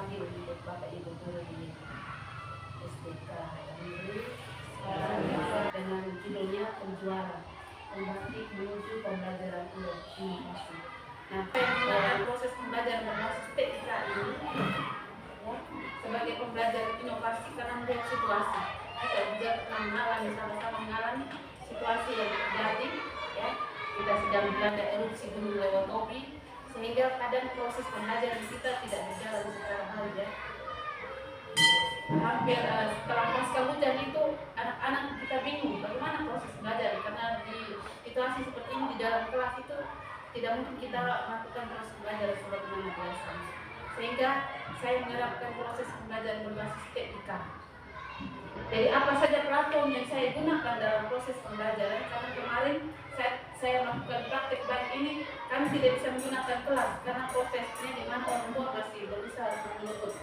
pagi untuk Bapak Ibu guru di SDK Negeri dengan judulnya Penjualan Pembatik Menuju Pembelajaran Inovasi. Nah, dalam proses pembelajaran berbasis TIK ini ya, sebagai pembelajaran inovasi karena melihat situasi, kita juga pernah mengalami sama-sama mengalami situasi yang terjadi ya, kita sedang dilanda erupsi gunung Lewatopi sehingga kadang proses pembelajaran kita tidak berjalan secara baik ya. Hampir setelah pasca hujan itu anak-anak kita bingung bagaimana proses belajar karena di situasi seperti ini di dalam kelas itu tidak mungkin kita melakukan proses belajar sebagaimana biasanya, sehingga saya menerapkan proses pembelajaran berbasis TIK. Jadi apa saja platform yang saya gunakan dalam proses pembelajaran, karena kemarin saya melakukan praktik baik ini kami tidak bisa menggunakan kelas karena prosesnya di mana orang tua masih berusaha menuntut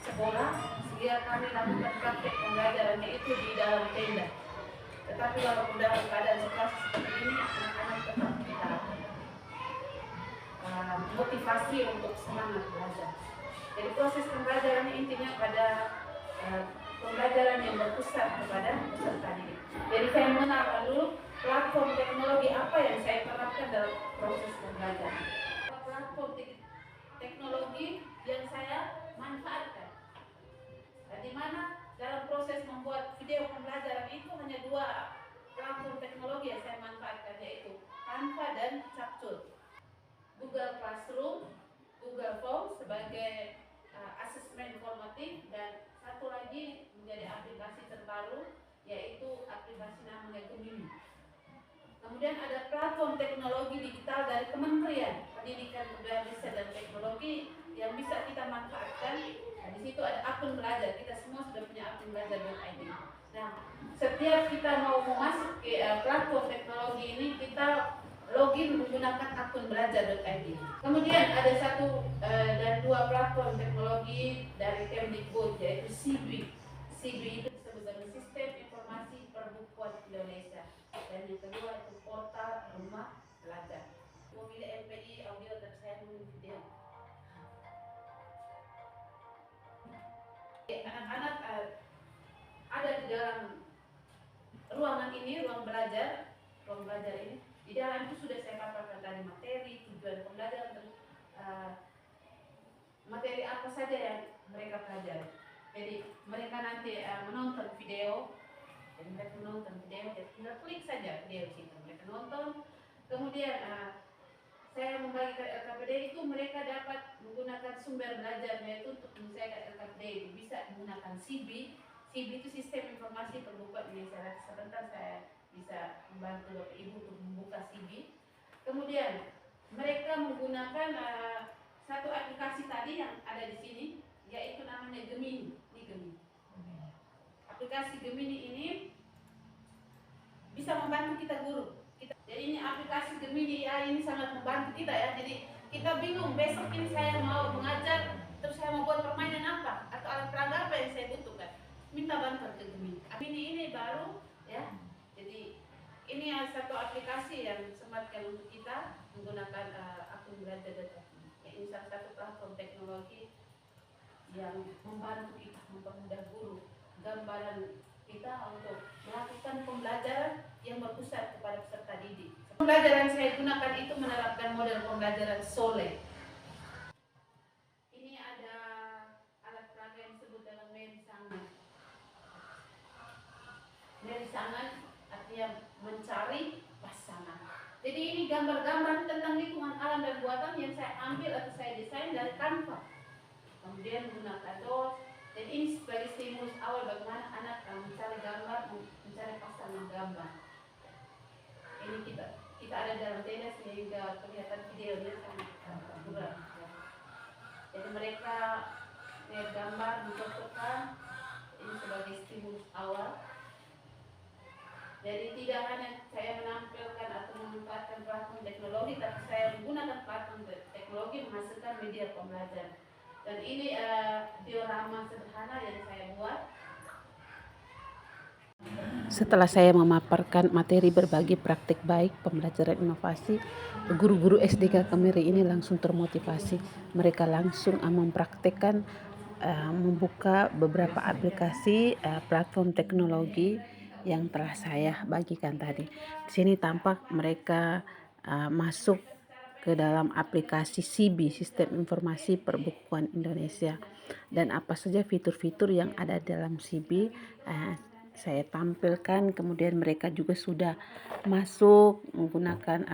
sekolah, sehingga kami lakukan praktik pembelajarannya itu di dalam tenda. Tetapi walaupun dalam keadaan situasi seperti ini, anak-anak tetap kita motivasi untuk semangat belajar. Jadi proses pembelajaran intinya pada pembelajaran yang berpusat kepada peserta didik. Jadi saya mengenal dulu platform teknologi apa yang saya terapkan dalam proses pembelajaran. Platform teknologi yang saya manfaatkan. Di mana dalam proses membuat video pembelajaran itu hanya dua platform teknologi yang saya manfaatkan, yaitu Canva dan Capcut. Google Classroom, Google Form sebagai asesmen formatif, dan satu lagi menjadi aplikasi terbaru yaitu aplikasi namanya Gemini. Kemudian ada platform teknologi digital dari Kementerian Pendidikan, Kebudayaan, Riset dan Teknologi yang bisa kita manfaatkan. Nah, di situ ada akun belajar. Kita semua sudah punya akun belajar.id. Nah, setiap kita mau masuk ke platform teknologi ini, kita login menggunakan akun belajar.id. Kemudian ada satu dan dua platform teknologi dari Kemdikbud, yaitu SIBI. SIBI itu disebut sebagai Sistem Informasi Perbukuan Indonesia. Dan yang kedua itu Portal Rumah Belajar. Memilih MPI audio dan saya memilih video. Anak-anak ada di dalam ruangan ini, ruang belajar ini. Di dalam itu sudah saya paparkan tadi materi, tujuan pembelajaran, materi apa saja yang mereka pelajari. Jadi mereka nanti menonton video. Jadi mereka menonton video, jadi tinggal klik saja video di situ. Mereka nonton, kemudian saya membagi ke LKPD itu mereka dapat menggunakan sumber belajar, yaitu untuk menyelesaikan LKPD itu bisa menggunakan SIBI. SIBI itu Sistem Informasi Perbukuan Indonesia. Sebentar saya bisa membantu Bapak Ibu untuk membuka SIBI. Kemudian mereka menggunakan satu aplikasi tadi yang ada di sini, yaitu namanya Gemini. Ini Gemini. Aplikasi Gemini ini bisa membantu kita guru. Jadi ini aplikasi Gemini ya, ini sangat membantu kita ya. Jadi kita bingung besok ini saya mau mengajar, terus saya mau buat permainan apa atau alat peraga apa yang saya butuhkan, minta bantuan ke Gemini. Gemini ini baru ya. Jadi ini satu aplikasi yang sematkan untuk kita menggunakan akun belajar. Ini salah satu platform teknologi yang membantu kita, mempermudah guru, gambaran kita untuk melakukan pembelajaran yang berpusat kepada peserta didik. Pembelajaran saya gunakan itu menerapkan model pembelajaran SOLE. Ini ada alat peraga yang disebut dengan merisangan. Merisangan artinya mencari pasangan. Jadi ini gambar-gambar tentang lingkungan alam dan buatan yang saya ambil atau saya desain dari Canva. Kemudian menggunakan DOS. Dan ini sebagai stimulus awal bagaimana anak mencari gambar, mencari pasangan gambar. Ini kita ada dalam tenda sehingga kelihatan videonya sangat akurat. Jadi mereka lihat gambar, mencocokkan, ini sebagai stimulus awal. Jadi tidak hanya saya menampilkan atau memanfaatkan platform teknologi, tapi saya menggunakan platform teknologi menghasilkan media pembelajaran. Dan ini diorama sederhana yang saya buat. Setelah saya memaparkan materi berbagi praktik baik pembelajaran inovasi, guru-guru SDK Kemiri ini langsung termotivasi. Mereka langsung mempraktekkan membuka beberapa aplikasi platform teknologi yang telah saya bagikan tadi. Di sini tampak mereka masuk ke dalam aplikasi SIBI, Sistem Informasi Perbukuan Indonesia, dan apa saja fitur-fitur yang ada dalam SIBI saya tampilkan. Kemudian mereka juga sudah masuk menggunakan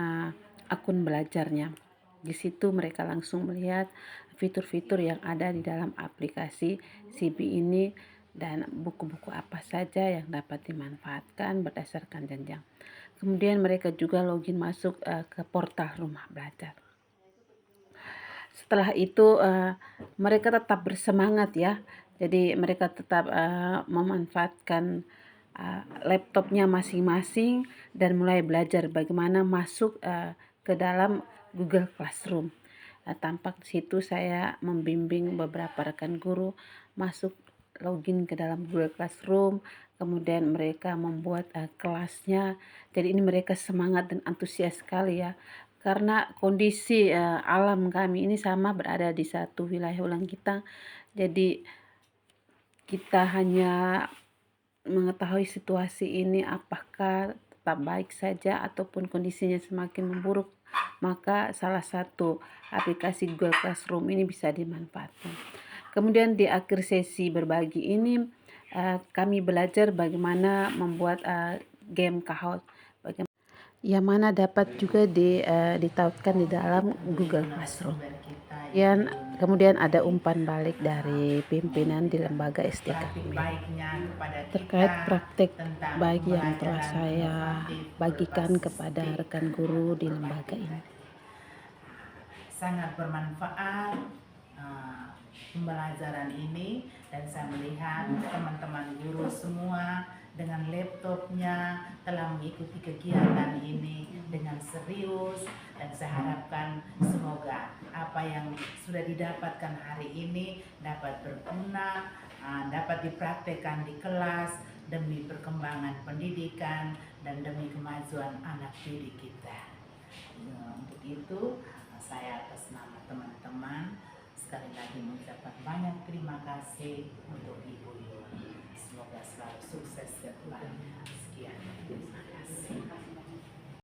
akun belajarnya. Di situ mereka langsung melihat fitur-fitur yang ada di dalam aplikasi SIBI ini dan buku-buku apa saja yang dapat dimanfaatkan berdasarkan jenjang. Kemudian mereka juga login masuk ke portal rumah belajar. Setelah itu mereka tetap bersemangat ya. Jadi mereka tetap memanfaatkan laptopnya masing-masing dan mulai belajar bagaimana masuk ke dalam Google Classroom. Tampak di situ saya membimbing beberapa rekan guru masuk login ke dalam Google Classroom, kemudian mereka membuat kelasnya. Jadi ini mereka semangat dan antusias sekali ya, karena kondisi alam kami ini sama berada di satu wilayah ulang kita. Jadi kita hanya mengetahui situasi ini apakah tetap baik saja ataupun kondisinya semakin memburuk, maka salah satu aplikasi Google Classroom ini bisa dimanfaatkan. Kemudian di akhir sesi berbagi ini kami belajar bagaimana membuat game Kahoot, yang mana dapat juga ditautkan di dalam Google Classroom. Kemudian ada umpan balik dari pimpinan di lembaga SDK terkait praktik baik yang telah saya bagikan kepada rekan guru di lembaga ini. Sangat bermanfaat pembelajaran ini, dan saya melihat teman-teman guru semua dengan laptopnya telah mengikuti kegiatan ini dengan serius, dan saya harapkan semoga apa yang sudah didapatkan hari ini dapat berguna, dapat dipraktekkan di kelas demi perkembangan pendidikan dan demi kemajuan anak didik kita. Untuk itu saya atas nama teman-teman sekali lagi mengucapkan banyak terima kasih untuk Ibu Yuni. Semoga selalu sukses ke depannya. Sekian, terima kasih.